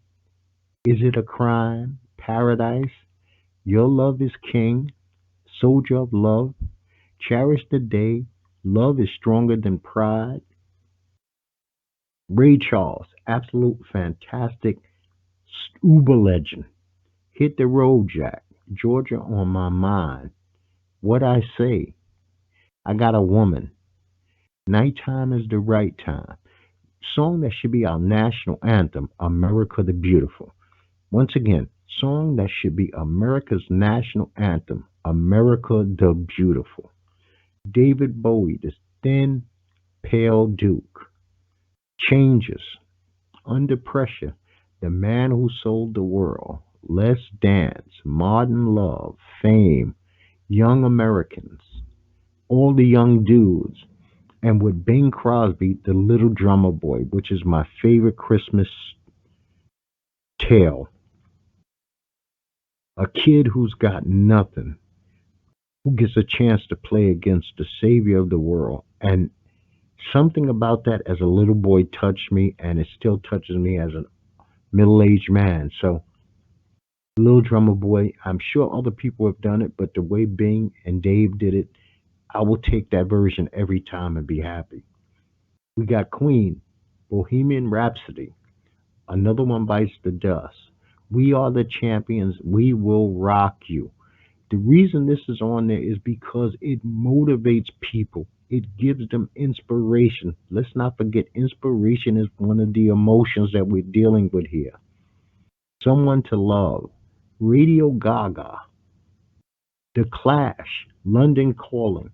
Speaker 1: Is It a Crime, Paradise, Your Love is King, Soldier of Love, Cherish the Day, Love is Stronger Than Pride, Ray Charles, absolute fantastic uber legend. Hit the Road Jack, Georgia on My Mind, What I Say, I Got a Woman, Nighttime is the Right Time. Song that should be our national anthem, America the Beautiful. Once again, song that should be America's national anthem, America the Beautiful. David Bowie, the thin, pale Duke. Changes. Under Pressure. The Man Who Sold the World. Let's Dance. Modern Love. Fame. Young Americans. All the Young Dudes. And with Bing Crosby, The Little Drummer Boy, which is my favorite Christmas tale. A kid who's got nothing, who gets a chance to play against the savior of the world. And something about that as a little boy touched me, and it still touches me as a middle aged man. So, Little Drummer Boy, I'm sure other people have done it, but the way Bing and Dave did it, I will take that version every time and be happy. We got Queen, Bohemian Rhapsody. Another one bites the dust. We are the champions. We will rock you. The reason this is on there is because it motivates people. It gives them inspiration. Let's not forget, inspiration is one of the emotions that we're dealing with here. Someone to Love, Radio Gaga, The Clash, London Calling,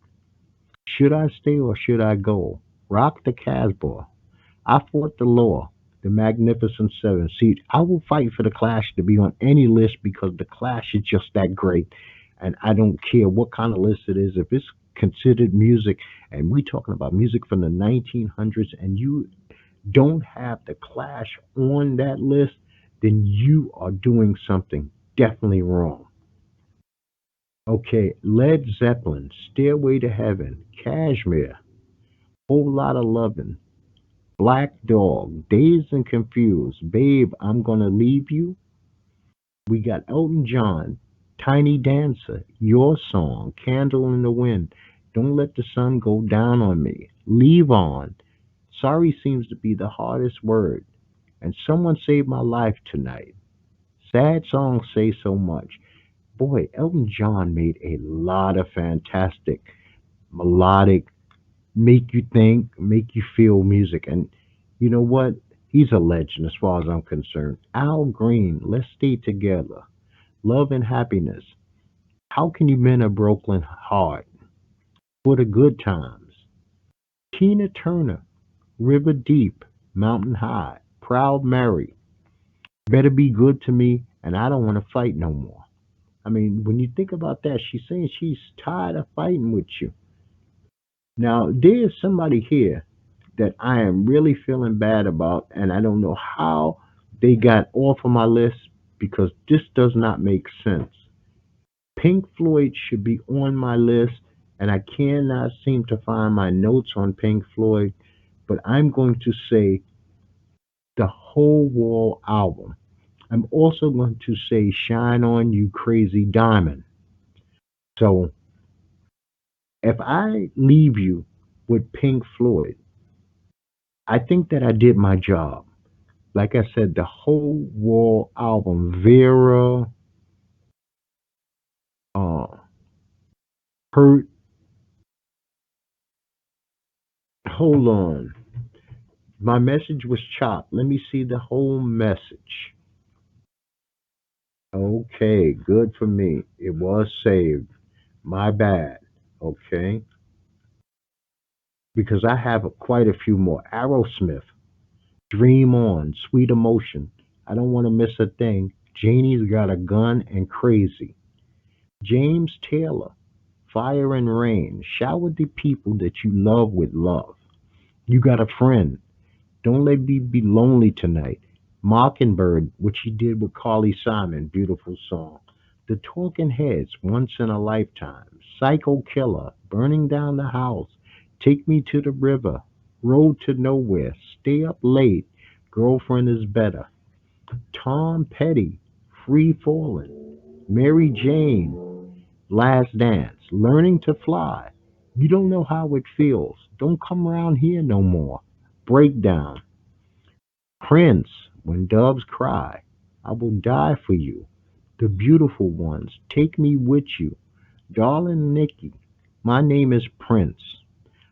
Speaker 1: Should I Stay or Should I Go, Rock the Casbah, I Fought the Law, The Magnificent Seven. See, I will fight for The Clash to be on any list because The Clash is just that great. And I don't care what kind of list it is. If it's considered music, and we're talking about music from the 1900s, and you don't have The Clash on that list, then you are doing something definitely wrong. Okay, Led Zeppelin, Stairway to Heaven, Kashmir, Whole Lot of Lovin', Black Dog, Dazed and Confused, Babe, I'm Gonna Leave You. We got Elton John, Tiny Dancer, Your Song, Candle in the Wind, Don't Let the Sun Go Down on Me, Leave On. Sorry seems to be the hardest word. And Someone Saved My Life Tonight. Sad songs say so much. Boy, Elton John made a lot of fantastic melodic, make you think, make you feel music. And you know what? He's a legend as far as I'm concerned. Al Green, Let's Stay Together. Love and Happiness. How Can You Mend a Broken Heart? For the Good Times. Tina Turner, River Deep, Mountain High. Proud Mary. Better Be Good to Me, and I Don't Want to Fight No More. I mean, when you think about that, she's saying she's tired of fighting with you. Now, there's somebody here that I am really feeling bad about, and I don't know how they got off of my list because this does not make sense. Pink Floyd should be on my list, and I cannot seem to find my notes on Pink Floyd, but I'm going to say the whole wall album. I'm also going to say Shine On You Crazy Diamond. So if I leave you with Pink Floyd, I think that I did my job. Like I said, the whole wall album, Vera, uh, Hurt. Hold on. My message was chopped. Let me see the whole message. Okay, good for me. It was saved. My bad. Okay. Because I have quite a few more. Aerosmith, Dream On, Sweet Emotion. I don't want to miss a thing. Janie's Got a Gun and Crazy. James Taylor, Fire and Rain. Shower the people that you love with love. You got a friend. Don't let me be lonely tonight. Mockingbird, which he did with Carly Simon, beautiful song. The Talking Heads, Once in a Lifetime. Psycho Killer, Burning Down the House. Take Me to the River. Road to Nowhere. Stay Up Late. Girlfriend is Better. Tom Petty, Free Falling. Mary Jane, Last Dance. Learning to Fly. You don't know how it feels. Don't come around here no more. Breakdown. Prince, When Doves Cry, I Will Die for You, The Beautiful Ones, Take Me With You, Darling Nikki, My Name is Prince.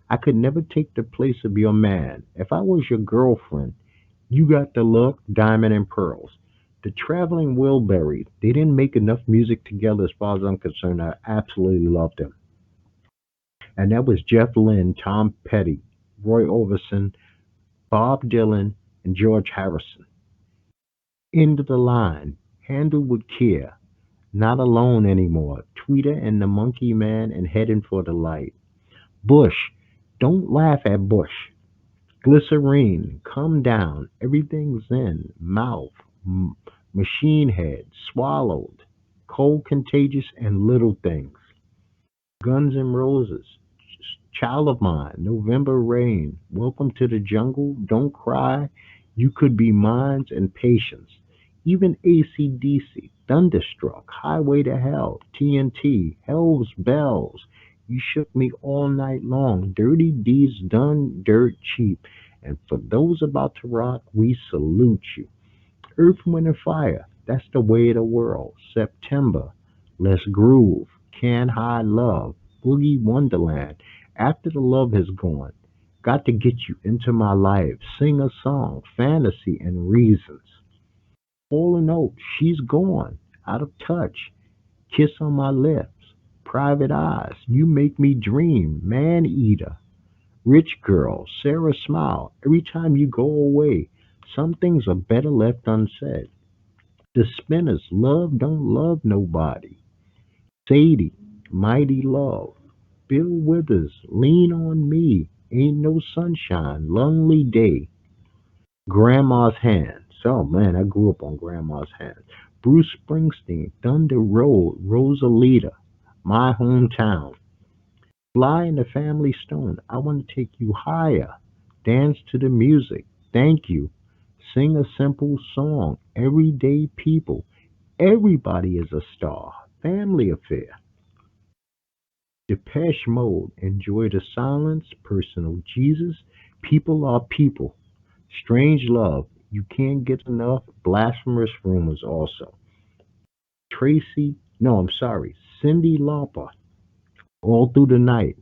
Speaker 1: I could never take the place of your man. If I was your girlfriend, you got the look, diamond and pearls. The Traveling Wilburys, they didn't make enough music together as far as I'm concerned. I absolutely loved them. And that was Jeff Lynne, Tom Petty, Roy Orbison, Bob Dylan, and George Harrison. End of the line. Handle with care. Not alone anymore. Tweeter and the Monkey Man and Heading for the Light. Bush. Don't laugh at Bush. Glycerine. Come down. Everything's in. Mouth. Machine Head. Swallowed. Cold Contagious and Little Things. Guns N' Roses. Child of Mine. November Rain. Welcome to the Jungle. Don't Cry. You Could Be Mines and Patience. Even AC/DC, Thunderstruck, Highway to Hell, TNT, Hell's Bells. You Shook Me All Night Long. Dirty Deeds Done Dirt Cheap. And for those about to rock, we salute you. Earth, Wind, and Fire. That's the way of the world. September. Let's Groove. Can't Hide Love. Boogie Wonderland. After the Love Has Gone. Got to Get You Into My Life. Sing a Song. Fantasy and Reasons. All in all, She's Gone. Out of Touch. Kiss on My Lips. Private Eyes. You Make Me Dream. Man Eater. Rich Girl. Sarah Smile. Every time you go away. Some things are better left unsaid. The Spinners. Love Don't Love Nobody. Sadie. Mighty Love. Bill Withers. Lean on Me. Ain't No Sunshine. Lonely Day. Grandma's Hands. Oh man, I grew up on Grandma's Hands. Bruce Springsteen. Thunder Road. Rosalita. My Hometown. Fly in the Family Stone. I Want to Take You Higher. Dance to the Music. Thank You. Sing a Simple Song. Everyday People. Everybody is a Star. family affair. Depeche Mode, enjoy the silence, personal Jesus, people are people. Strange love, you can't get enough, blasphemous rumors also. Tracy, no, I'm sorry, Cindy Lauper, all through the night.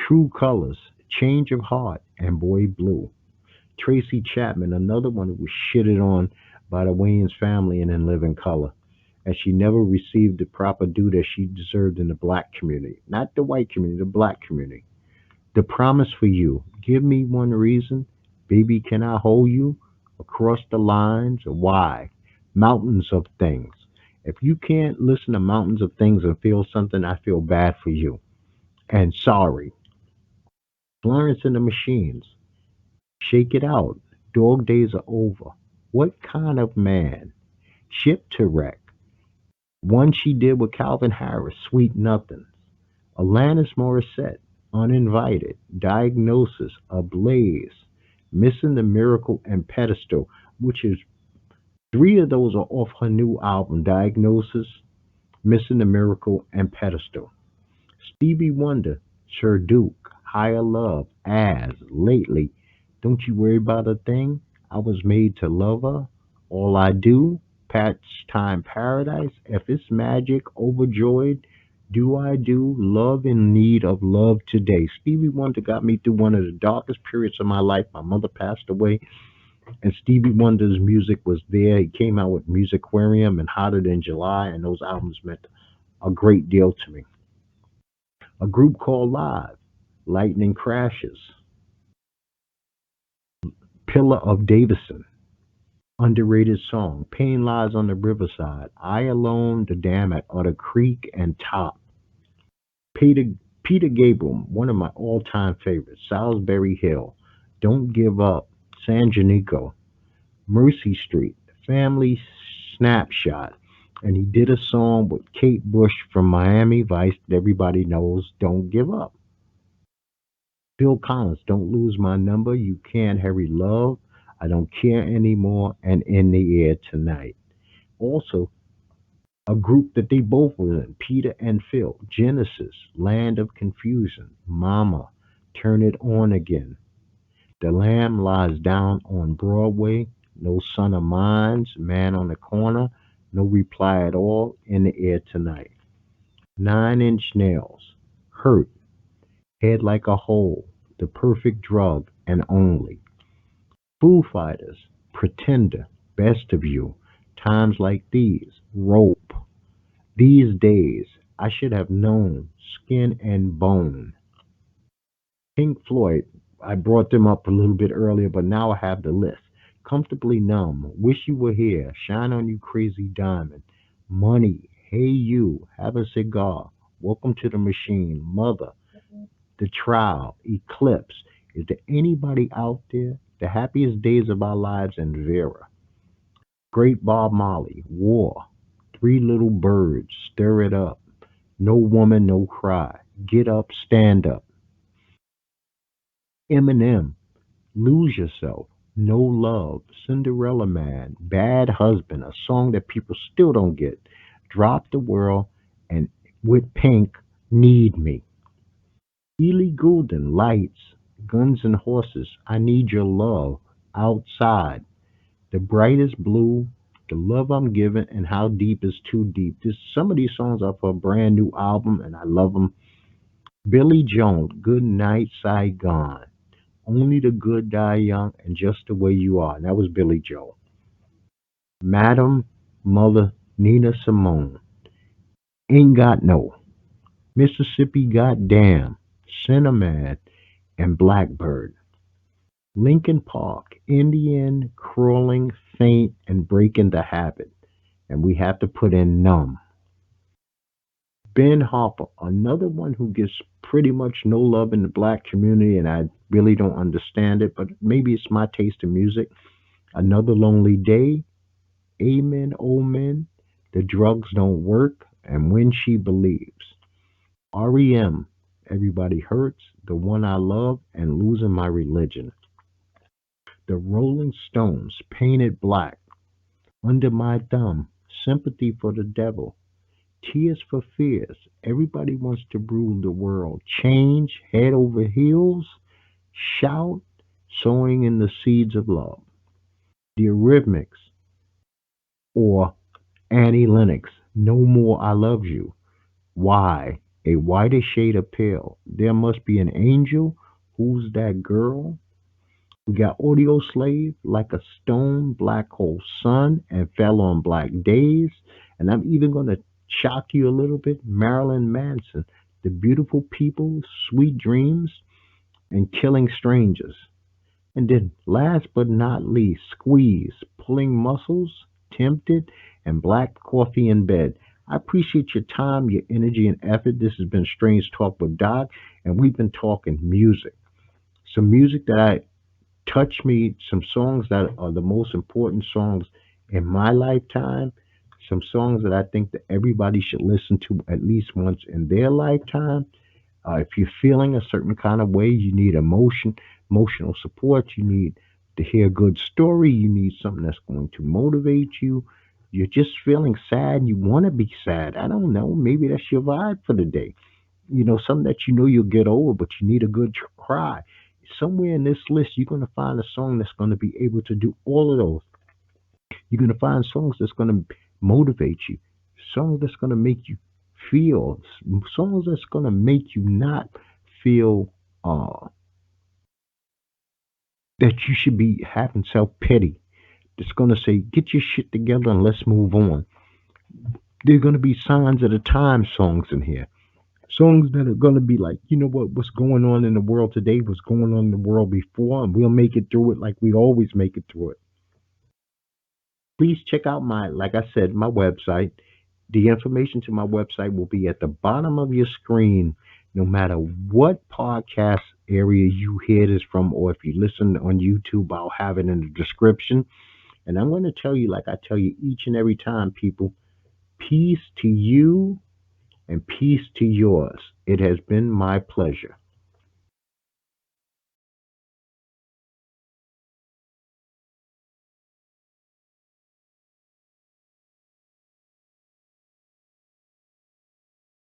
Speaker 1: True colors, change of heart, and boy blue. Tracy Chapman, another one who was shitted on by the Wayans family and In Living Color, as she never received the proper due that she deserved in the black community. Not the white community, the black community. The promise for you. Give me one reason. Baby, can I hold you? Across the lines. Why? Mountains of things. If you can't listen to mountains of things and feel something, I feel bad for you. And sorry. Florence and the Machines. Shake it out. Dog days are over. What kind of man? Ship to wreck. One she did with Calvin Harris, Sweet Nothings. Alanis Morissette, Uninvited. Diagnosis, Ablaze. Missing the Miracle and Pedestal, which is three of those are off her new album, Diagnosis, Missing the Miracle, and Pedestal. Stevie Wonder, Sir Duke, Higher Love, As, Lately, Don't You Worry About a Thing, I Was Made to Love Her, All I Do, Patch Time Paradise, If It's Magic, Overjoyed, Do I Do, Love in Need of Love Today. Stevie Wonder got me through one of the darkest periods of my life. My mother passed away, and Stevie Wonder's music was there. He came out with Musicarium and Hotter Than July, and those albums meant a great deal to me. A group called Live, Lightning Crashes, Pillar of Davison, underrated song, Pain Lies on the Riverside, I Alone, The Dam at Otter Creek, and Top. Peter, Peter Gabriel, one of my all-time favorites, Salisbury Hill, Don't Give Up, San Janico, Mercy Street, Family Snapshot, and he did a song with Kate Bush from Miami Vice that everybody knows, Don't Give Up. Phil Collins, Don't Lose My Number, You Can't Hurry Love, I Don't Care Anymore, and In the Air Tonight. Also, a group that they both were in, Peter and Phil, Genesis, Land of Confusion, Mama, Turn It On Again, The Lamb Lies Down on Broadway, No Son of Mine's, Man on the Corner, No Reply at All, In the Air Tonight. Nine-Inch Nails, Hurt, Head Like a Hole, The Perfect Drug, and Only. Foo Fighters, Pretender, Best of You, Times Like These, Rope, These Days, I Should Have Known, Skin and Bone. Pink Floyd, I brought them up a little bit earlier, but now I have the list. Comfortably Numb, Wish You Were Here, Shine On You Crazy Diamond, Money, Hey You, Have a Cigar, Welcome to the Machine, Mother, The Trial, Eclipse. Is there anybody out there? The Happiest Days of Our Lives, and Vera. Great Bob Marley, War, Three Little Birds, Stir It Up, No Woman, No Cry, Get Up, Stand Up. Eminem, Lose Yourself, No Love, Cinderella Man, Bad Husband, a song that people still don't get. Drop the World, and with Pink, Need Me. Ellie Goulding, Lights, Guns and Horses, I Need Your Love, Outside, The Brightest Blue, The Love I'm Giving, and How Deep is Too Deep. Some of these songs are for a brand new album, and I love them. Billy Jones, Good Night, Saigon, Only the Good Die Young, and Just the Way You Are. And that was Billy Joel. Madam Mother Nina Simone, Ain't Got No, Mississippi Goddamn, Cinnamon, and Blackbird. Linkin Park, Indian, Crawling, Faint, and Breaking the Habit. And we have to put in Numb. Ben Harper, another one who gets pretty much no love in the black community, and I really don't understand it, but maybe it's my taste in music. Another Lonely Day, Amen, Omen, The Drugs Don't Work, and When She Believes. REM, Everybody Hurts, The One I Love, and Losing My Religion. The Rolling Stones, Painted Black, Under My Thumb, Sympathy for the Devil, Tears for fears. Everybody wants to rule the world. Change head over heels. Shout, sowing in the seeds of love. The Eurythmics or Annie Lennox. No more I love you. Why? A whiter shade of pale. There must be an angel. Who's that girl? We got Audio Slave, like a stone black hole sun and fell on black days. And I'm even going to shock you a little bit. Marilyn Manson, the beautiful people, sweet dreams, and killing strangers. And then last but not least, Squeeze, pulling muscles, tempted, and black coffee in bed. I appreciate your time, your energy, and effort. This has been Strange Talk with Doc, and we've been talking music. Some music that I touch me, some songs that are the most important songs in my lifetime, some songs that I think that everybody should listen to at least once in their lifetime. If you're feeling a certain kind of way, you need emotional support, you need to hear a good story, you need something that's going to motivate you. You're just feeling sad, you want to be sad. I don't know, maybe that's your vibe for the day. Something that you know you'll get over, but you need a good cry. Somewhere in this list, you're going to find a song that's going to be able to do all of those. You're going to find songs that's going to motivate you, songs that's going to make you feel, songs that's going to make you not feel that you should be having self pity. That's going to say, get your shit together and let's move on. There are going to be signs of the time songs in here. Songs that are going to be like, you know what's going on in the world today was going on in the world before, and we'll make it through it like we always make it through it. Please check out like I said, my website. The information to my website will be at the bottom of your screen, no matter what podcast area you hear this from, or if you listen on YouTube, I'll have it in the description. And I'm going to tell you, like I tell you each and every time, people, peace to you and peace to yours. It has been my pleasure.